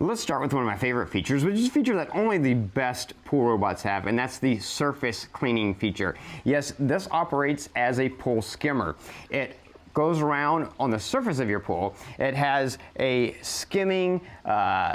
Let's start with one of my favorite features, which is a feature that only the best pool robots have, and that's the surface cleaning feature. Yes, this operates as a pool skimmer. It goes around on the surface of your pool. It has a skimming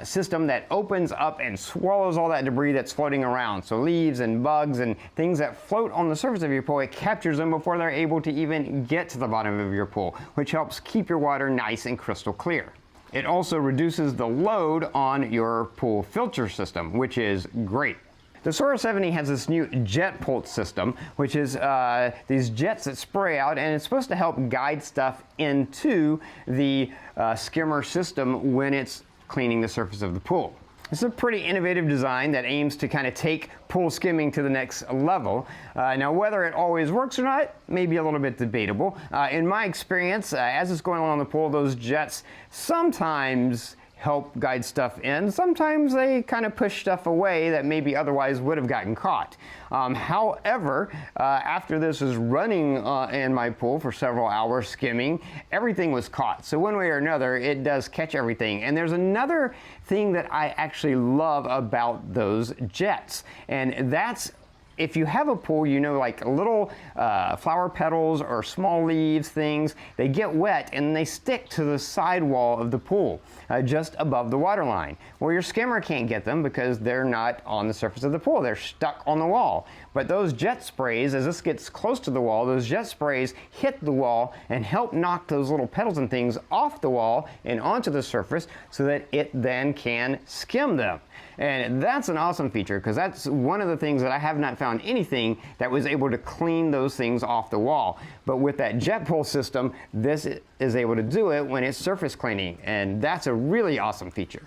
system that opens up and swallows all that debris that's floating around. So leaves and bugs and things that float on the surface of your pool, it captures them before they're able to even get to the bottom of your pool, which helps keep your water nice and crystal clear. It also reduces the load on your pool filter system, which is great. The Sora 70 has this new JetPulse system, which is these jets that spray out, and it's supposed to help guide stuff into the skimmer system when it's cleaning the surface of the pool. It's a pretty innovative design that aims to kind of take pool skimming to the next level. Now, whether it always works or not may be a little bit debatable. In my experience, as it's going on in the pool, those jets sometimes help guide stuff in. Sometimes they kind of push stuff away that maybe otherwise would have gotten caught. However, after this was running in my pool for several hours skimming, everything was caught. So one way or another, it does catch everything. And there's another thing that I actually love about those jets, and that's if you have a pool, you know, like little flower petals or small leaves, things, they get wet and they stick to the sidewall of the pool, just above the water line. Well, your skimmer can't get them because they're not on the surface of the pool. They're stuck on the wall. But those jet sprays, as this gets close to the wall, those jet sprays hit the wall and help knock those little petals and things off the wall and onto the surface so that it then can skim them. And that's an awesome feature because that's one of the things that I have not found anything that was able to clean those things off the wall. But with that JetPulse system, this is able to do it when it's surface cleaning, and that's a really awesome feature.